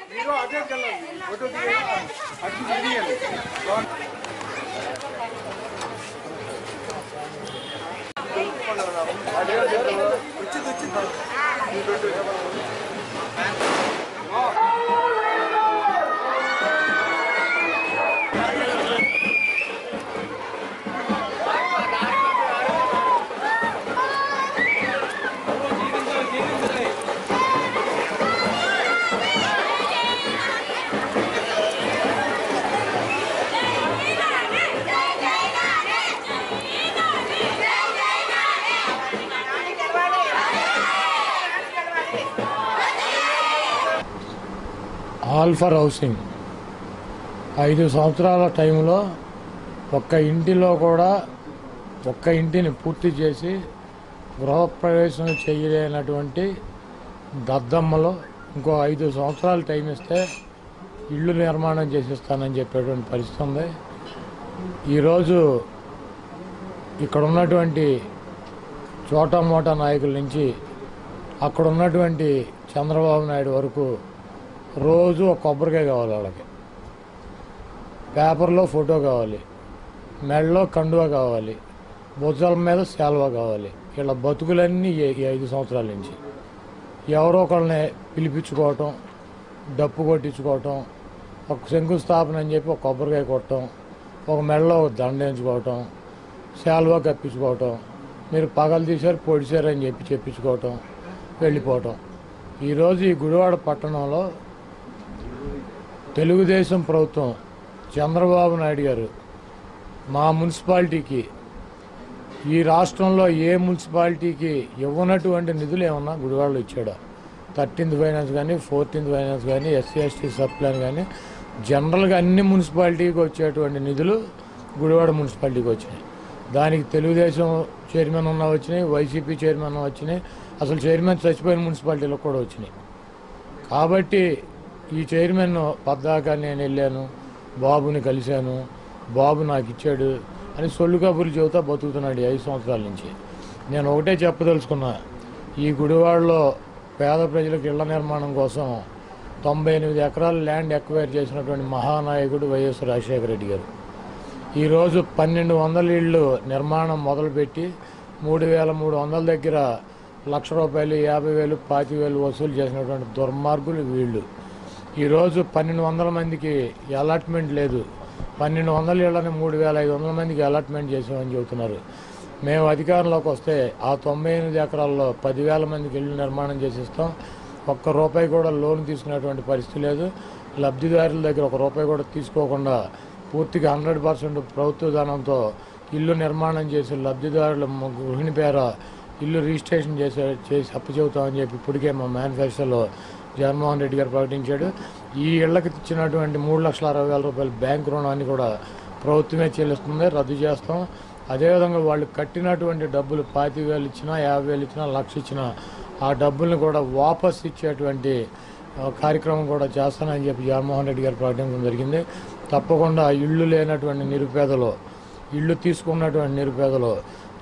All for housing 5 సంవత్సరాల టైంలో ఒక్క ఇంటిని పూర్తి చేసి గృహప్రవేశం చేయలేనటువంటి దద్దమ్మలో ఇంకో 5 సంవత్సరాలు టైం ఇస్తే ఇళ్ళు నిర్మాణం చేసిస్తానని చెప్పేటువంటి పరిస్థితి ఉంది. ఈరోజు ఇక్కడ ఉన్నటువంటి చోటా మోటా నాయకుల నుంచి అక్కడ ఉన్నటువంటి చంద్రబాబు నాయుడు వరకు రోజు ఒక కొబ్బరికాయ కావాలి, వాళ్ళకి పేపర్లో ఫోటో కావాలి, మెడలో కండువా కావాలి, భుజాల మీద శాల్వా కావాలి. ఇలా బతుకులన్నీ ఈ 5 సంవత్సరాల నుంచి ఎవరో ఒకళ్ళని పిలిపించుకోవటం, డప్పు కొట్టించుకోవటం, ఒక శంకుస్థాపన అని చెప్పి ఒక కొబ్బరికాయ కొట్టడం, ఒక మెడలో ఒక దండేయించుకోవటం, శాల్వా కప్పించుకోవటం, మీరు పగలు తీశారు పొడిచారని చెప్పి చెప్పించుకోవటం, వెళ్ళిపోవటం. ఈరోజు ఈ గుడివాడ పట్టణంలో తెలుగుదేశం ప్రభుత్వం చంద్రబాబు నాయుడు గారు మా మున్సిపాలిటీకి, ఈ రాష్ట్రంలో ఏ మున్సిపాలిటీకి ఇవ్వనటువంటి నిధులు ఏమన్నా గుడివాడలో ఇచ్చాడా? 13th ఫైనాన్స్ కానీ, 14th ఫైనాన్స్ కానీ, ఎస్సీ ఎస్టీ సబ్ ప్లాన్ కానీ, జనరల్గా అన్ని మున్సిపాలిటీకి వచ్చేటువంటి నిధులు గుడివాడ మున్సిపాలిటీకి వచ్చినాయి. దానికి తెలుగుదేశం చైర్మన్ ఉన్నా వచ్చినాయి, వైసీపీ చైర్మన్ వచ్చినాయి, అసలు చైర్మన్ చచ్చిపోయిన మున్సిపాలిటీలకు కూడా వచ్చినాయి. కాబట్టి ఈ చైర్మన్ పద్దాకా నేను వెళ్ళాను, బాబుని కలిశాను, బాబు నాకు ఇచ్చాడు అని సొల్లు కబుర్లు చెబుతా బతుకుతున్నాడు 5 సంవత్సరాల నుంచి. నేను ఒకటే చెప్పదలుచుకున్నా, ఈ గుడివాడలో పేద ప్రజలకు ఇళ్ల నిర్మాణం కోసం 98 ఎకరాల ల్యాండ్ ఎక్వైర్ చేసినటువంటి మహానాయకుడు వైఎస్ రాజశేఖర రెడ్డి గారు ఈరోజు 1200 ఇళ్ళు నిర్మాణం మొదలుపెట్టి 3300 దగ్గర ₹1,00,000, 50,000, 25,000 వసూలు చేసినటువంటి దుర్మార్గులు వీళ్ళు. ఈరోజు 1200 మందికి అలాట్మెంట్ లేదు, 1200 ఇళ్లని 3,500 మందికి అలాట్మెంట్ చేసామని చెబుతున్నారు. మేము అధికారంలోకి వస్తే ఆ 98 ఎకరాల్లో 10,000 మందికి ఇళ్ళు నిర్మాణం చేసిస్తాం. ₹1 కూడా లోన్ తీసుకునేటువంటి పరిస్థితి లేదు. లబ్ధిదారుల దగ్గర ₹1 కూడా తీసుకోకుండా పూర్తిగా 100% ప్రభుత్వ ధనంతో ఇల్లు నిర్మాణం చేసి లబ్ధిదారుల గృహిణి పేర ఇల్లు రిజిస్ట్రేషన్ చేసి అప్పు చెబుతామని చెప్పి ఇప్పటికే మా మేనిఫెస్టోలో జగన్మోహన్ రెడ్డి గారు ప్రకటించాడు. ఈ ఇళ్లకు ఇచ్చినటువంటి ₹3,60,000 బ్యాంకు రుణాన్ని కూడా ప్రభుత్వమే చెల్లిస్తుంది, రద్దు చేస్తాం. అదేవిధంగా వాళ్ళు కట్టినటువంటి డబ్బులు 25,000 ఇచ్చినా, 50,000 ఇచ్చినా, 1,00,000 ఇచ్చినా ఆ డబ్బుల్ని కూడా వాపస్ ఇచ్చేటువంటి కార్యక్రమం కూడా చేస్తానని చెప్పి జగన్మోహన్ రెడ్డి గారు ప్రకటించడం జరిగింది. తప్పకుండా ఇళ్ళు లేనటువంటి నిరుపేదలు, ఇళ్ళు తీసుకున్నటువంటి నిరుపేదలు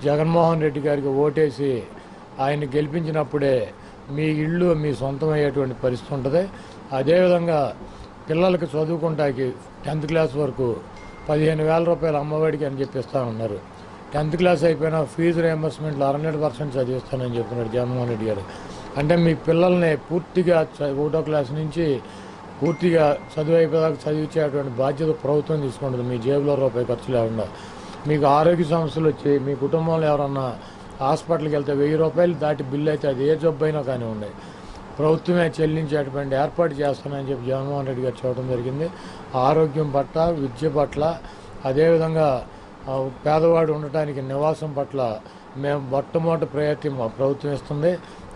జగన్మోహన్ రెడ్డి గారికి ఓటేసి ఆయన గెలిపించినప్పుడే మీ ఇళ్ళు మీ సొంతమయ్యేటువంటి పరిస్థితి ఉంటుంది. అదేవిధంగా పిల్లలకి చదువుకుంటాకి 10th క్లాస్ వరకు ₹15,000 అమ్మఒడికి అని చెప్పిస్తానన్నారు. 10th క్లాస్ అయిపోయినా ఫీజు రియంబర్స్మెంట్లో 100% చదివిస్తానని చెప్తున్నాడు జగన్మోహన్ రెడ్డి గారు. అంటే మీ పిల్లల్ని పూర్తిగా 1వ క్లాస్ నుంచి పూర్తిగా చదువు అయిపోయాక చదివించేటువంటి బాధ్యత ప్రభుత్వం తీసుకుంటుంది, మీ జేబులో ₹1 ఖర్చు లేకుండా. మీకు ఆరోగ్య సమస్యలు వచ్చి మీ కుటుంబంలో ఎవరన్నా హాస్పిటల్కి వెళ్తే ₹1,000 దాటి బిల్లు అయితే అది ఏ జబ్బు అయినా కానివ్వండి ప్రభుత్వమే చెల్లించేటువంటి ఏర్పాటు చేస్తానని చెప్పి జగన్మోహన్ రెడ్డి గారు చెప్పడం జరిగింది. ఆరోగ్యం పట్ల, విద్య పట్ల, అదేవిధంగా పేదవాడు ఉండటానికి నివాసం పట్ల మేము మొట్టమొదటి ప్రయత్నం మా ప్రభుత్వం ఇస్తుంది.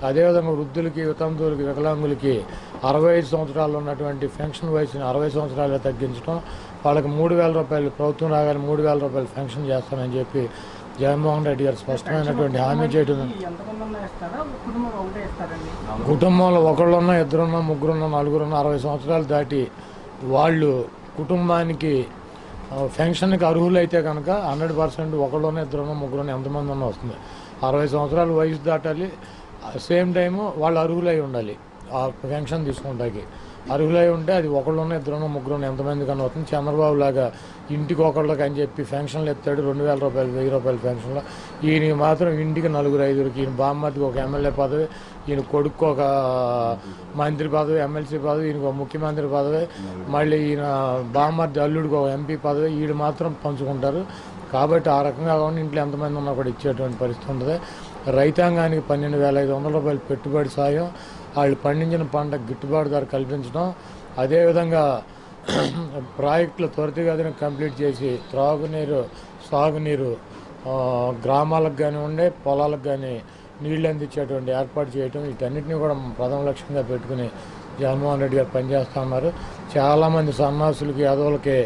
అదేవిధంగా వృద్ధులకి, వితంతువులకి, వికలాంగులకి 65 సంవత్సరాలు ఉన్నటువంటి పెన్షన్ వయసుని 60 సంవత్సరాలు తగ్గించడం, వాళ్ళకి ₹3,000 ప్రభుత్వం రాగానే ₹3,000 పెన్షన్ చేస్తానని చెప్పి జగన్మోహన్ రెడ్డి గారు స్పష్టమైనటువంటి హామీ చేయడం. కుటుంబంలో ఒకళ్ళున్నా, ఇద్దరున్నా, ముగ్గురున్నా, నలుగురున్నా 60 సంవత్సరాలు దాటి వాళ్ళు కుటుంబానికి పెన్షన్కి అర్హులైతే కనుక 100% ఒకళ్ళున్నా, ఇద్దరున్నా, ముగ్గురున్నా, ఎంతమంది ఉన్నా వస్తుంది. 60 సంవత్సరాలు వయసు దాటాలి, సేమ్ టైము వాళ్ళు అర్హులై ఉండాలి ఆ పెన్షన్ తీసుకుంటాకి. అర్హులై ఉంటే అది ఒకళ్ళున్న ఇద్దరున్న ముగ్గురున్న ఎంతమంది కన్నా అవుతుంది. చంద్రబాబు లాగా ఇంటికి ఒకళ్ళకి అని చెప్పి పెన్షన్లు ఎత్తాడు, 2,000 రూపాయలు 1,000 రూపాయల పెన్షన్లు. ఈయనకి మాత్రం ఇంటికి 4-5కి, ఈయన బామ్మర్దికి ఒక ఎమ్మెల్యే పదవి, ఈయన కొడుకు ఒక మంత్రి పదవి, ఎమ్మెల్సీ పదవి, ఈయనకు ఒక ముఖ్యమంత్రి పదవి, మళ్ళీ ఈయన బామ్మర్ది అల్లుడికి ఒక ఎంపీ పదవి, వీడు మాత్రం పంచుకుంటారు. కాబట్టి ఆ రకంగా కాకుండా ఇంట్లో ఎంతమంది ఉన్నా కూడా ఇచ్చేటువంటి పరిస్థితి ఉంటుంది. రైతాంగానికి 12,500 రూపాయలు పెట్టుబడి సాయం, వాళ్ళు పండించిన పంట గిట్టుబాటు ధర కల్పించడం, అదేవిధంగా ప్రాజెక్టులు త్వరితగతిన కంప్లీట్ చేసి త్రాగునీరు, సాగునీరు గ్రామాలకు కానివ్వండి, పొలాలకు కానీ నీళ్లు అందించేటువంటి ఏర్పాటు చేయడం, వీటన్నిటిని కూడా ప్రథమ లక్ష్యంగా పెట్టుకుని జగన్మోహన్ రెడ్డి గారు పనిచేస్తూ ఉన్నారు. చాలామంది సన్నాసులకి, యాదవులకి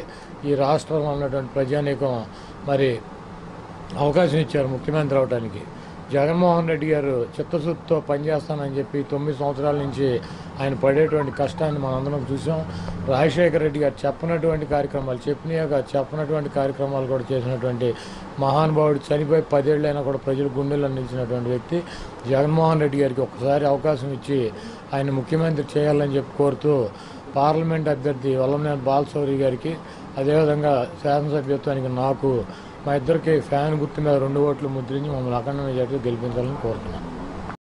ఈ రాష్ట్రంలో ఉన్నటువంటి ప్రజానీకం మరి అవకాశం ఇచ్చారు ముఖ్యమంత్రి అవడానికి. జగన్మోహన్ రెడ్డి గారు చిత్తశుద్ధితో పనిచేస్తానని చెప్పి 9 సంవత్సరాల నుంచి ఆయన పడేటువంటి కష్టాన్ని మనందరం చూసాం. రాజశేఖర రెడ్డి గారు చెప్పనటువంటి కార్యక్రమాలు, చెప్పనటువంటి కార్యక్రమాలు కూడా చేసినటువంటి మహానుభావుడు. చనిపోయి 10 ఏళ్ళైనా కూడా ప్రజల గుండెల్లో నిలిచినటువంటి వ్యక్తి జగన్మోహన్ రెడ్డి గారికి ఒక్కసారి అవకాశం ఇచ్చి ఆయన ముఖ్యమంత్రి చేయాలని చెప్పి కోరుతూ పార్లమెంట్ అభ్యర్థి వల్లభనేని బాలశౌరి గారికి, అదేవిధంగా శాసనసభ్యత్వానికి నాకు, మా ఇద్దరికి ఫ్యాన్ గుర్తు మీద 2 ఓట్లు ముద్రించి మమ్మల్ని అఖండ మెజార్టీతో గెలిపించాలని కోరుతున్నాను.